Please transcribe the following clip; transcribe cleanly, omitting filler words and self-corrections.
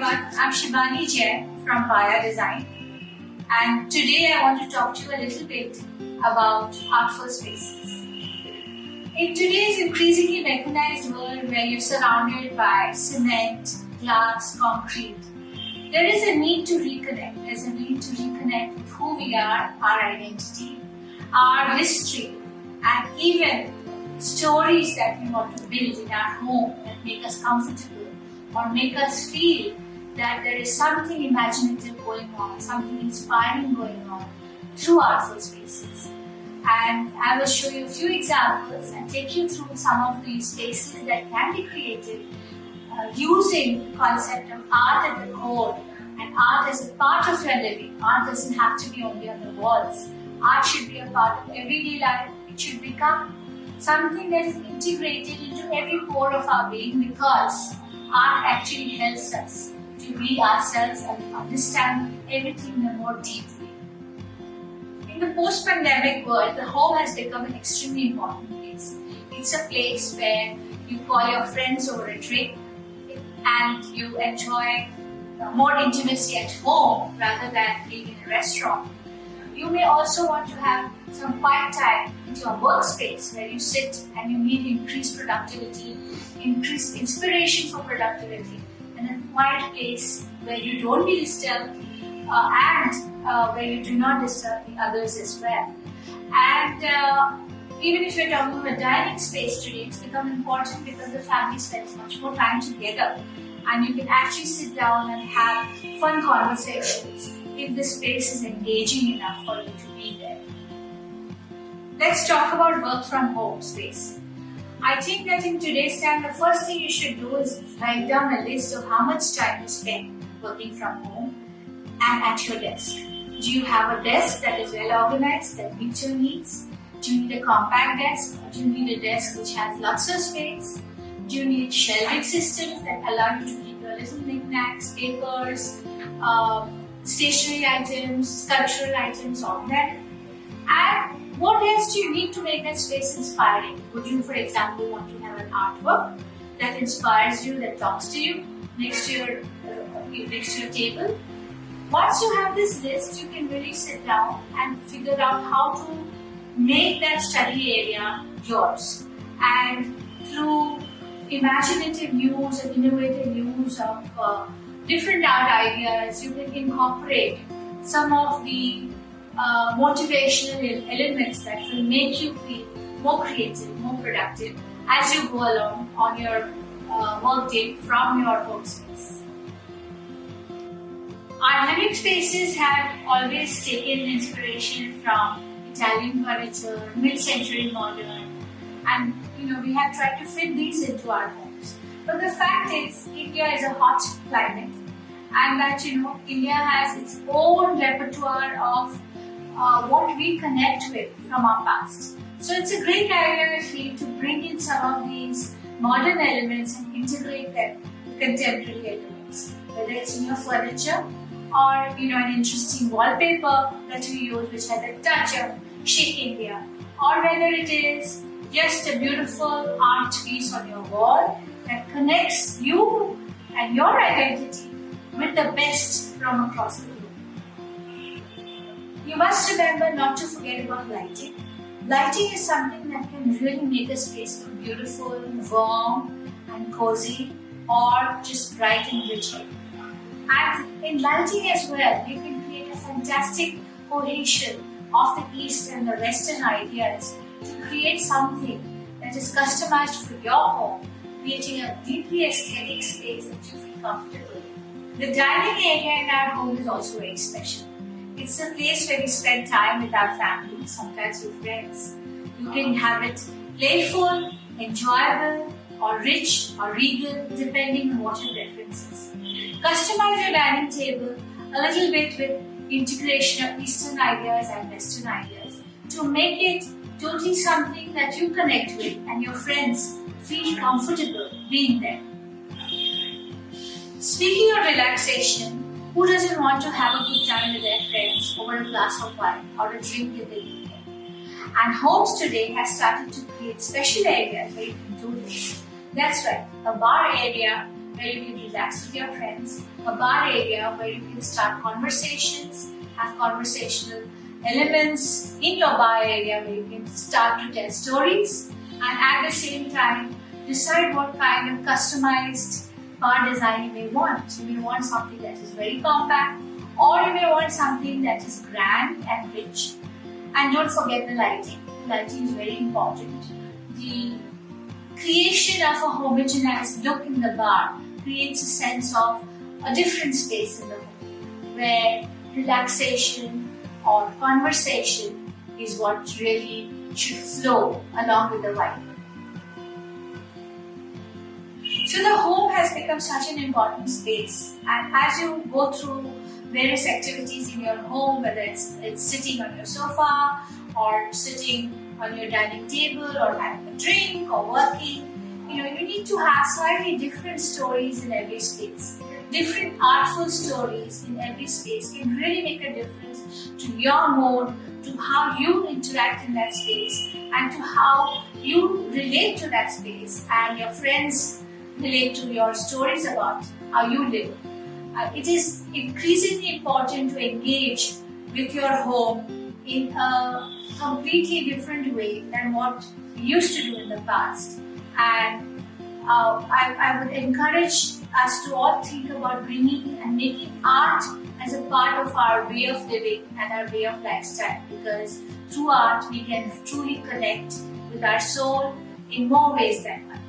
everyone, I'm Shibani Jain from Paya Design, and today I want to talk to you a little bit about artful spaces. In today's increasingly mechanized world where you're surrounded by cement, glass, concrete, there is a need to reconnect. There's a need to reconnect with who we are, our identity, our history, and even stories that we want to build in our home that make us comfortable or make us feel that there is something imaginative going on, something inspiring going on through artful spaces. And I will show you a few examples and take you through some of these spaces that can be created using the concept of art at the core, and art as a part of your living. Art doesn't have to be only on the walls. Art should be a part of everyday life. It should become something that is integrated into every pore of our being, because art actually helps us to be ourselves and understand everything more deeply. In the post-pandemic world, the home has become an extremely important place. It's a place where you call your friends over a drink and you enjoy more intimacy at home rather than being in a restaurant. You may also want to have some quiet time into your workspace where you sit and you need increased productivity, increased inspiration for productivity, and a quiet place where you don't be disturbed and where you do not disturb the others as well. And even if you're talking about dining space today, it's become important because the family spends much more time together, and you can actually sit down and have fun conversations if the space is engaging enough for you to be there. Let's talk about work from home space. I think that in today's time, the first thing you should do is write down a list of how much time you spend working from home and at your desk. Do you have a desk that is well organized, that meets your needs? Do you need a compact desk, or do you need a desk which has lots of space? Do you need shelving systems that allow you to keep your little knickknacks, papers, stationery items, sculptural items on there? And what else do you need to make that space inspiring? Would you, for example, want to have an artwork that inspires you, that talks to you next to your table? Once you have this list, you can really sit down and figure out how to make that study area yours. And through imaginative use and innovative use of different art ideas, you can incorporate some of the motivational elements that will make you feel more creative, more productive as you go along on your work day from your workspace. Ionic Spaces have always taken inspiration from Italian furniture, mid-century modern, and we have tried to fit these into our homes. But the fact is, India is a hot climate, and that India has its own repertoire of what we connect with from our past. So it's a great idea, I feel, to bring in some of these modern elements and integrate them with contemporary elements, whether it's in your furniture or an interesting wallpaper that you use which has a touch of chic India, or whether it is just a beautiful art piece on your wall that connects you and your identity with the best from across the globe. You must remember not to forget about lighting. Lighting is something that can really make a space look beautiful, warm and cozy, or just bright and rich. And in lighting as well, you can create a fantastic cohesion of the East and the Western ideas to create something that is customized for your home, creating a deeply aesthetic space that you feel comfortable in. The dining area in our home is also very special. It's a place where we spend time with our family, sometimes with friends. You can have it playful, enjoyable, or rich, or regal, depending on what your preference is. Customize your dining table a little bit with integration of Eastern ideas and Western ideas to make it totally something that you connect with and your friends feel comfortable being there. Speaking of relaxation, who doesn't want to have a good time with their friends over a glass of wine or a drink in the evening? And homes today have started to create special areas where you can do this. That's right, a bar area where you can relax with your friends, a bar area where you can start conversations, have conversational elements in your bar area where you can start to tell stories, and at the same time decide what kind of customized bar design you may want. You may want something that is very compact, or you may want something that is grand and rich. And don't forget the lighting. Lighting is very important. The creation of a homogenized look in the bar creates a sense of a different space in the home, where relaxation or conversation is what really should flow along with the vibe. So the home has become such an important space, and as you go through various activities in your home, whether it's sitting on your sofa or sitting on your dining table or having a drink or working, you need to have slightly different stories in every space. Different artful stories in every space can really make a difference to your mood, to how you interact in that space, and to how you relate to that space, and your friends relate to your stories about how you live. It is increasingly important to engage with your home in a completely different way than what we used to do in the past. And I would encourage us to all think about bringing and making art as a part of our way of living and our way of lifestyle, because through art we can truly connect with our soul in more ways than one.